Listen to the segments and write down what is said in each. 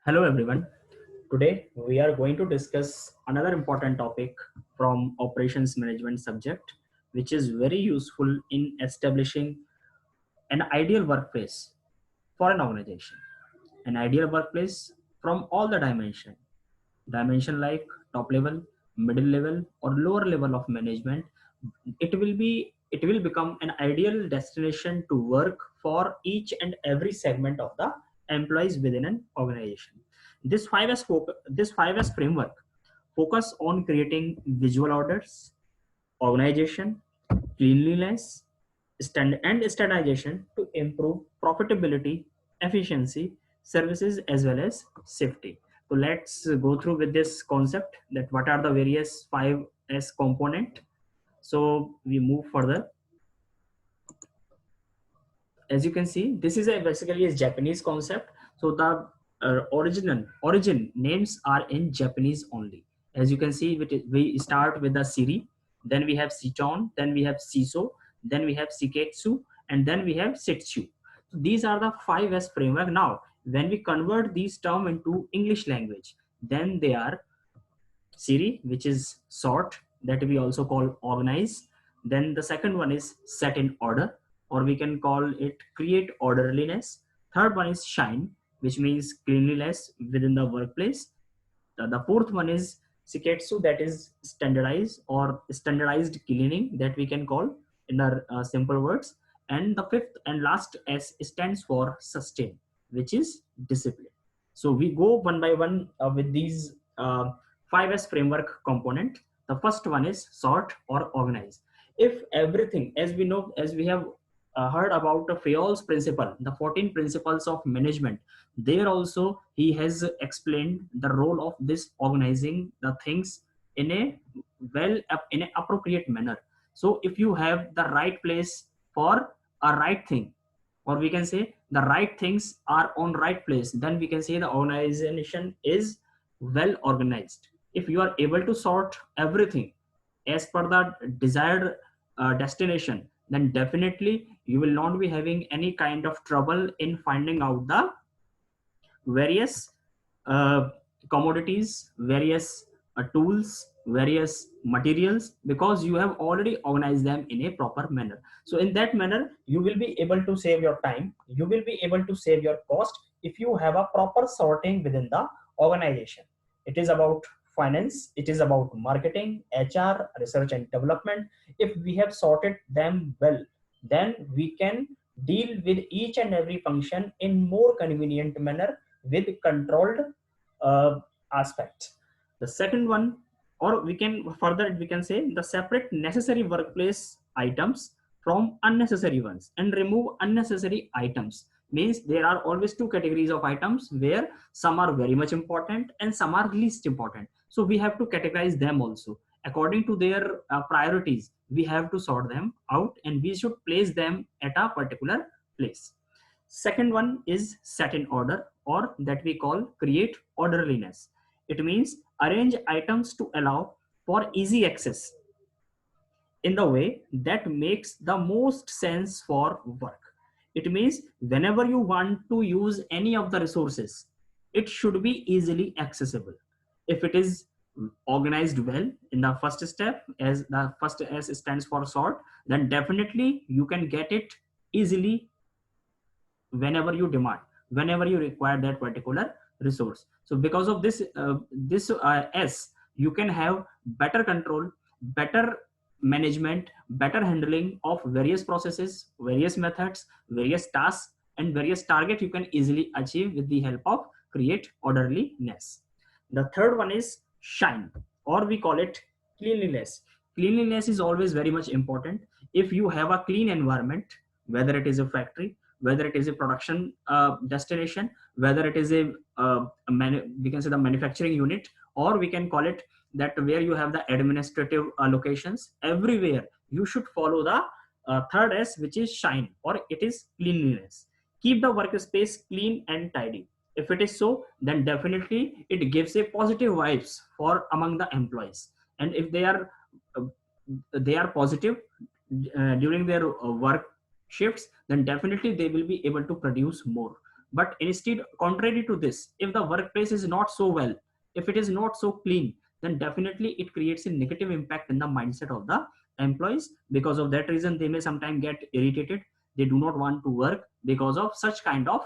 Hello everyone. Today we are going to discuss another important topic from operations management subject, which is very useful in establishing an ideal workplace for an organization. An ideal workplace from all the dimension like top level, middle level or lower level of management. It will become an ideal destination to work for each and every segment of the employees within an organization. This 5S framework focus on creating visual orders, organization, cleanliness, and standardization to improve profitability, efficiency, services as well as safety. So let's go through with this concept that what are the various 5S component. So we move further. As you can see, this is basically a Japanese concept. So the origin names are in Japanese only. As you can see, we start with the Siri, then we have Sichon, then we have Siso, then we have Siketsu, and then we have Setsu. So these are the 5S framework. Now when we convert these term into English language, then they are Siri, which is sort, that we also call organize. Then the second one is set in order, or we can call it create orderliness. Third one is shine, which means cleanliness within the workplace. The fourth one is Siketsu, that is standardized or standardized cleaning, that we can call in our simple words. And the fifth and last S stands for sustain, which is discipline. So we go one by one with these 5S framework component. The first one is sort or organize. If everything, as we know, as we have heard about the Fayol's principle, the 14 principles of management, there also he has explained the role of this organizing the things in a in an appropriate manner. So if you have the right place for a right thing, or we can say the right things are on right place, then we can say the organization is well organized. If you are able to sort everything as per the desired destination, then definitely you will not be having any kind of trouble in finding out the various uh, commodities, various tools, various materials, because you have already organized them in a proper manner. So in that manner, you will be able to save your time, you will be able to save your cost if you have a proper sorting within the organization. It is about finance, it is about marketing, HR, research and development. If we have sorted them well, then we can deal with each and every function in more convenient manner with controlled uh, aspects. The second one, or we can further we can say the separate necessary workplace items from unnecessary ones and remove unnecessary items. Means there are always two categories of items where some are very much important and some are least important. So we have to categorize them also according to their priorities. We have to sort them out and we should place them at a particular place. Second one is set in order, or that we call create orderliness. It means arrange items to allow for easy access in the way that makes the most sense for work. It means whenever you want to use any of the resources, it should be easily accessible. If it is organized well in the first step, as the first S stands for sort, then definitely you can get it easily whenever you demand, whenever you require that particular resource. So because of this S, you can have better control, better management, better handling of various processes, various methods, various tasks and various target you can easily achieve with the help of create orderliness. The third one is shine, or we call it cleanliness. Cleanliness is always very much important. If you have a clean environment, whether it is a factory, whether it is a production destination, whether it is we can say the manufacturing unit, or we can call it that where you have the administrative locations, everywhere you should follow the third S, which is shine, or it is cleanliness. Keep the workspace clean and tidy. If it is so, then definitely it gives a positive vibes for among the employees. And if uh, they are positive during their work shifts, then definitely they will be able to produce more. But instead, contrary to this, if the workplace is not so well, if it is not so clean, then definitely it creates a negative impact in the mindset of the employees. Because of that reason, they may sometimes get irritated. They do not want to work because of such kind of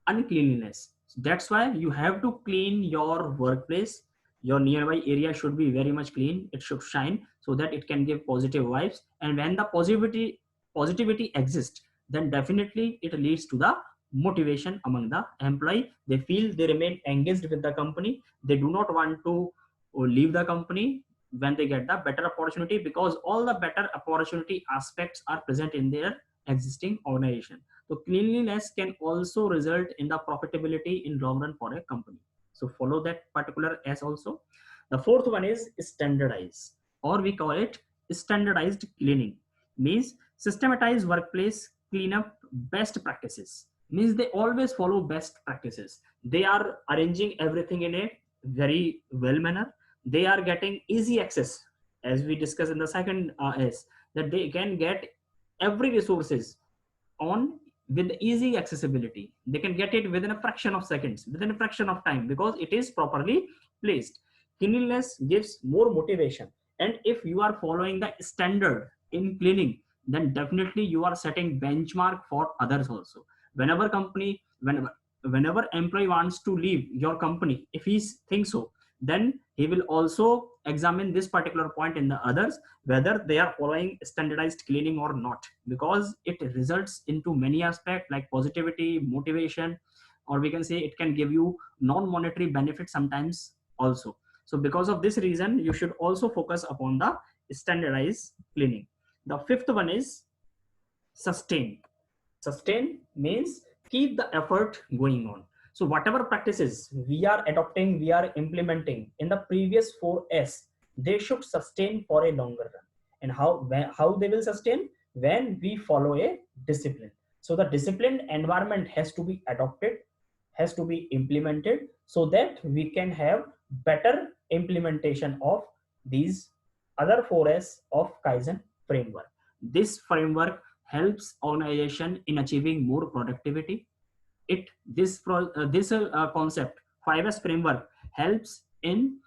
uncleanliness. That's why you have to clean your workplace. Your nearby area should be very much clean. It should shine so that it can give positive vibes. And when the positivity exists, then definitely it leads to the motivation among the employee. They feel they remain engaged with the company. They do not want to leave the company when they get the better opportunity, because all the better opportunity aspects are present in their existing organization. So cleanliness can also result in the profitability in long run for a company. So follow that particular S also. The fourth one is standardize, or we call it standardized cleaning. Means systematize workplace cleanup best practices. Means they always follow best practices. They are arranging everything in a very well manner. They are getting easy access, as we discussed in the second S, that they can get every resources on with easy accessibility. They can get it within a fraction of seconds, within a fraction of time, because it is properly placed. Cleanliness gives more motivation, and if you are following the standard in cleaning, then definitely you are setting benchmark for others also. Whenever employee wants to leave your company, if he thinks so, then he will also examine this particular point in the others, whether they are following standardized cleaning or not, because it results into many aspects like positivity, motivation, or we can say it can give you non-monetary benefits sometimes also. So because of this reason, you should also focus upon the standardized cleaning. The fifth one is sustain. Sustain means keep the effort going on. So whatever practices we are adopting, we are implementing in the previous 4S, they should sustain for a longer run. And how they will sustain? When we follow a discipline. So the disciplined environment has to be adopted, has to be implemented, so that we can have better implementation of these other 4S of Kaizen framework. This framework helps organization in achieving more productivity. This concept 5S framework helps in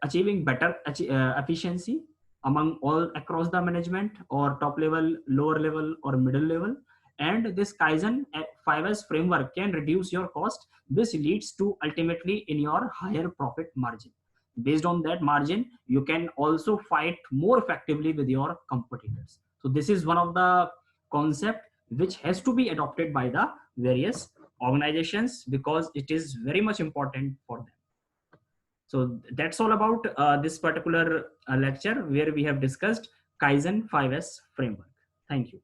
achieving better efficiency among all across the management, or top level, lower level, or middle level. And this Kaizen 5S framework can reduce your cost. This leads to ultimately in your higher profit margin. Based on that margin, you can also fight more effectively with your competitors. So this is one of the concept which has to be adopted by the various organizations, because it is very much important for them. So that's all about this particular lecture, where we have discussed Kaizen 5S framework. Thank you.